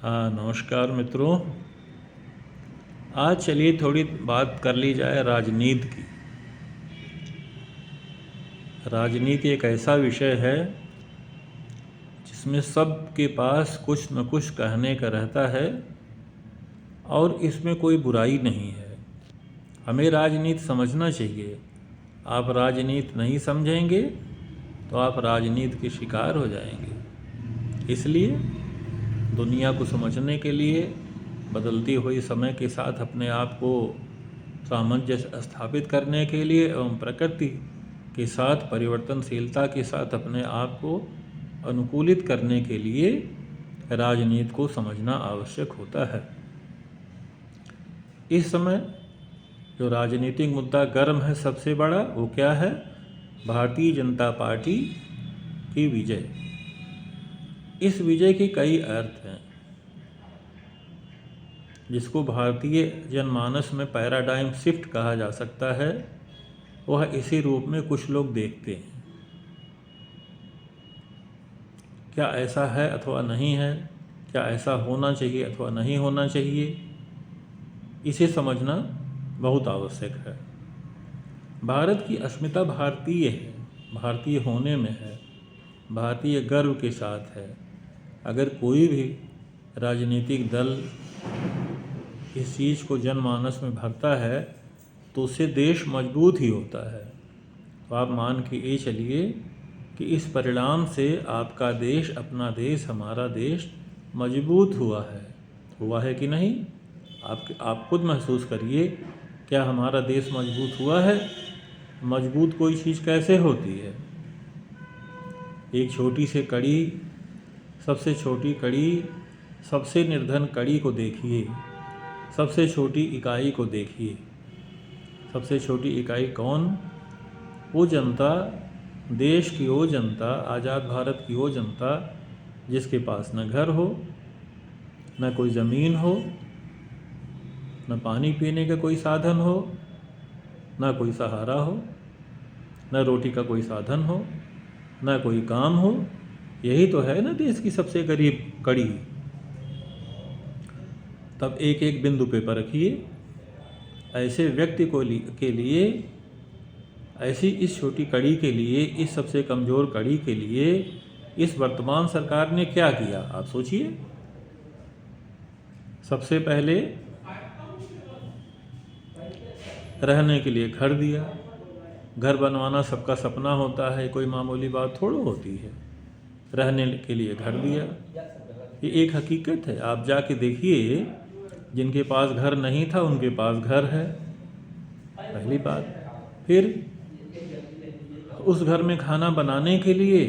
हाँ, नमस्कार मित्रों। आज चलिए थोड़ी बात कर ली जाए राजनीति की। राजनीति एक ऐसा विषय है जिसमें सबके पास कुछ न कुछ कहने का रहता है और इसमें कोई बुराई नहीं है। हमें राजनीति समझना चाहिए। आप राजनीति नहीं समझेंगे तो आप राजनीति के शिकार हो जाएंगे। इसलिए दुनिया को समझने के लिए बदलती हुई समय के साथ अपने आप को सामंजस्य स्थापित करने के लिए एवं प्रकृति के साथ परिवर्तनशीलता के साथ अपने आप को अनुकूलित करने के लिए राजनीति को समझना आवश्यक होता है। इस समय जो राजनीतिक मुद्दा गर्म है सबसे बड़ा वो क्या है? भारतीय जनता पार्टी की विजय। इस विजय के कई अर्थ हैं जिसको भारतीय जनमानस में पैराडाइम शिफ्ट कहा जा सकता है। वह इसी रूप में कुछ लोग देखते हैं। क्या ऐसा है अथवा नहीं है, क्या ऐसा होना चाहिए अथवा नहीं होना चाहिए, इसे समझना बहुत आवश्यक है। भारत की अस्मिता भारतीय है, भारतीय होने में है, भारतीय गर्व के साथ है। अगर कोई भी राजनीतिक दल इस चीज़ को जनमानस में भरता है तो उससे देश मजबूत ही होता है। तो आप मान के ये चलिए कि इस परिणाम से आपका देश, अपना देश, हमारा देश मजबूत हुआ है कि नहीं? आप खुद महसूस करिए, क्या हमारा देश मजबूत हुआ है? मजबूत कोई चीज़ कैसे होती है? एक छोटी सी कड़ी, सबसे छोटी कड़ी, सबसे निर्धन कड़ी को देखिए, सबसे छोटी इकाई को देखिए। सबसे छोटी इकाई कौन? वो जनता, देश की वो जनता, आज़ाद भारत की वो जनता जिसके पास न घर हो, न कोई ज़मीन हो, न पानी पीने का कोई साधन हो, न कोई सहारा हो, न रोटी का कोई साधन हो, न कोई काम हो। यही तो है ना देश की सबसे गरीब कड़ी। तब एक एक बिंदु पे परखिए। ऐसे व्यक्ति के लिए, ऐसी इस छोटी कड़ी के लिए, इस सबसे कमज़ोर कड़ी के लिए इस वर्तमान सरकार ने क्या किया? आप सोचिए। सबसे पहले रहने के लिए घर दिया। घर बनवाना सबका सपना होता है, कोई मामूली बात थोड़ी होती है। रहने के लिए घर दिया, ये एक हकीकत है। आप जाके देखिए, जिनके पास घर नहीं था उनके पास घर है, पहली बात। फिर उस घर में खाना बनाने के लिए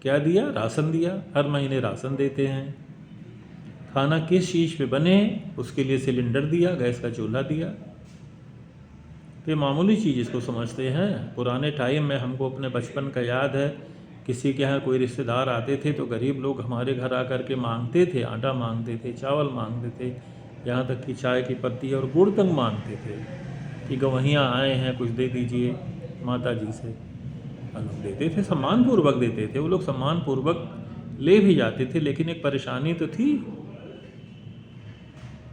क्या दिया? राशन दिया। हर महीने राशन देते हैं। खाना किस चीज़ पे बने उसके लिए सिलेंडर दिया, गैस का चूल्हा दिया। ये मामूली चीज़ इसको समझते हैं। पुराने टाइम में हमको अपने बचपन का याद है, किसी के यहाँ कोई रिश्तेदार आते थे तो गरीब लोग हमारे घर आकर के मांगते थे, आटा मांगते थे, चावल मांगते थे, यहाँ तक कि चाय की पत्ती और गुड़ तक मांगते थे कि गवैया आए हैं, कुछ दे दीजिए माता जी से। लोग देते थे, सम्मानपूर्वक देते थे। वो लोग सम्मानपूर्वक ले भी जाते थे, लेकिन एक परेशानी तो थी।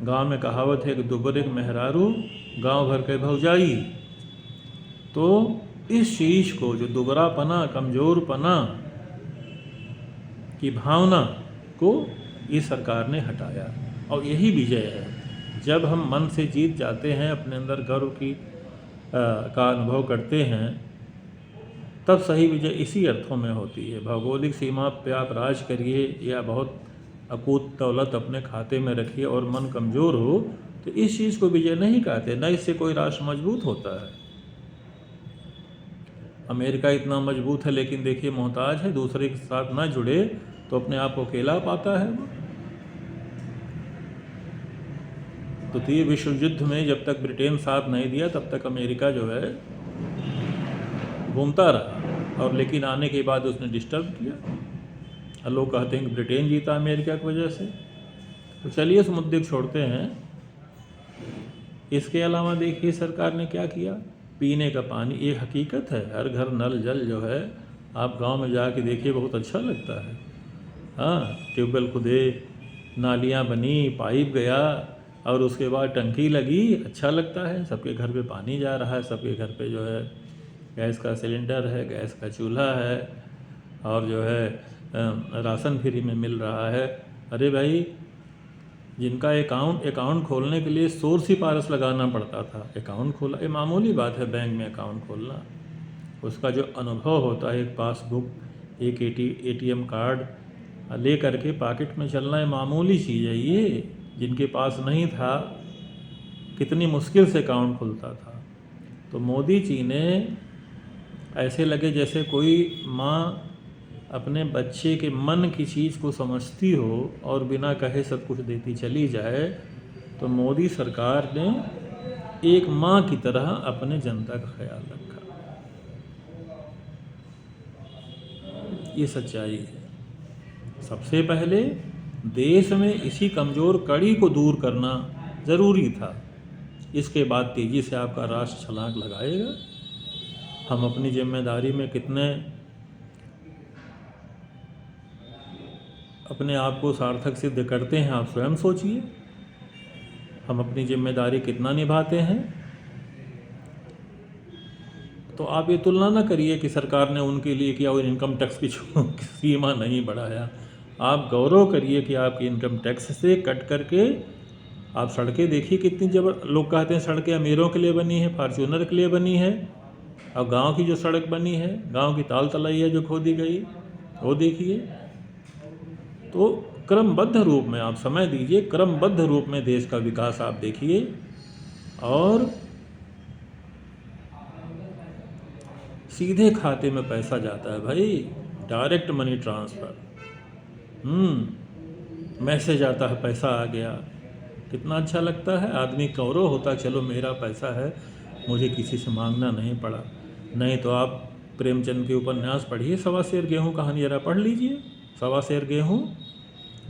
गांव में कहावत है कि दुबरे मेहरारू गांव भर के भौजाई। तो इस चीज़ को, जो दुबरापना, कमज़ोरपना की भावना को इस सरकार ने हटाया और यही विजय है। जब हम मन से जीत जाते हैं, अपने अंदर गर्व का अनुभव करते हैं, तब सही विजय इसी अर्थों में होती है। भौगोलिक सीमा पे आप राज करिए या बहुत अकूत दौलत अपने खाते में रखिए और मन कमज़ोर हो, तो इस चीज़ को विजय नहीं कहते। न इससे कोई राष्ट्र मजबूत होता है। अमेरिका इतना मजबूत है लेकिन देखिए मोहताज है, दूसरे के साथ ना जुड़े तो अपने आप को अकेला पाता है। तो द्वितीय विश्व युद्ध में जब तक ब्रिटेन साथ नहीं दिया तब तक अमेरिका जो है घूमता रहा, और लेकिन आने के बाद उसने डिस्टर्ब किया। लोग कहते हैं कि ब्रिटेन जीता अमेरिका की वजह से। तो चलिए इस मुद्दे को छोड़ते हैं। इसके अलावा देखिए सरकार ने क्या किया। पीने का पानी एक हकीकत है, हर घर नल जल जो है, आप गांव में जाके देखिए बहुत अच्छा लगता है। हाँ, ट्यूबवेल खुदे, नालियाँ बनी, पाइप गया और उसके बाद टंकी लगी, अच्छा लगता है। सबके घर पे पानी जा रहा है, सबके घर पे जो है गैस का सिलेंडर है, गैस का चूल्हा है और जो है राशन फ्री में मिल रहा है। अरे भाई, जिनका अकाउंट खोलने के लिए सोर्स ही पारस लगाना पड़ता था, अकाउंट खोला, ये मामूली बात है बैंक में अकाउंट खोलना। उसका जो अनुभव होता है, एक पासबुक, एक एटीएम कार्ड ले करके पॉकेट में चलना, ये मामूली चीज़ है। ये जिनके पास नहीं था, कितनी मुश्किल से अकाउंट खुलता था। तो मोदी जी ने ऐसे लगे जैसे कोई माँ अपने बच्चे के मन की चीज़ को समझती हो और बिना कहे सब कुछ देती चली जाए। तो मोदी सरकार ने एक माँ की तरह अपने जनता का ख्याल रखा। ये सच्चाई है। सबसे पहले देश में इसी कमज़ोर कड़ी को दूर करना ज़रूरी था। इसके बाद तेज़ी से आपका राष्ट्र छलांग लगाएगा। हम अपनी जिम्मेदारी में कितने अपने आप को सार्थक सिद्ध करते हैं, आप स्वयं सोचिए। हम अपनी जिम्मेदारी कितना निभाते हैं। तो आप ये तुलना ना करिए कि सरकार ने उनके लिए किया और इनकम टैक्स की सीमा नहीं बढ़ाया। आप गौरव करिए कि आपकी इनकम टैक्स से कट करके आप सड़कें देखिए कितनी लोग कहते हैं सड़कें अमीरों के लिए बनी है, फॉर्च्यूनर के लिए बनी है। अब गांव की जो सड़क बनी है, गांव की ताल तलैया जो खोदी गई, वो देखिए। तो क्रमबद्ध रूप में आप समय दीजिए, क्रमबद्ध रूप में देश का विकास आप देखिए। और सीधे खाते में पैसा जाता है भाई, डायरेक्ट मनी ट्रांसफ़र। मैसेज आता है, पैसा आ गया, कितना अच्छा लगता है। आदमी गौरव होता है, चलो मेरा पैसा है, मुझे किसी से मांगना नहीं पड़ा। नहीं तो आप प्रेमचंद के उपन्यास पढ़िए, 1.25 सेर गेहूँ कहानी ज़रा पढ़ लीजिए, 1.25 सेर गेहूँ।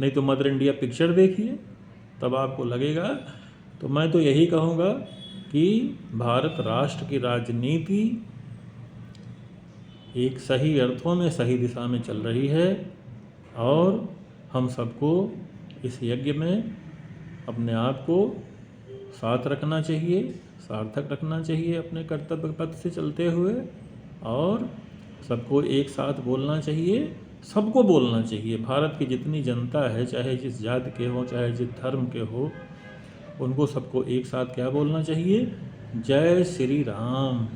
नहीं तो मदर इंडिया पिक्चर देखिए, तब आपको लगेगा। तो मैं तो यही कहूँगा कि भारत राष्ट्र की राजनीति एक सही अर्थों में सही दिशा में चल रही है और हम सबको इस यज्ञ में अपने आप को साथ रखना चाहिए, सार्थक रखना चाहिए अपने कर्तव्य पथ से चलते हुए। और सबको एक साथ बोलना चाहिए, सबको बोलना चाहिए। भारत की जितनी जनता है, चाहे जिस जाति के हो, चाहे जिस धर्म के हो, उनको सबको एक साथ क्या बोलना चाहिए? जय श्री राम।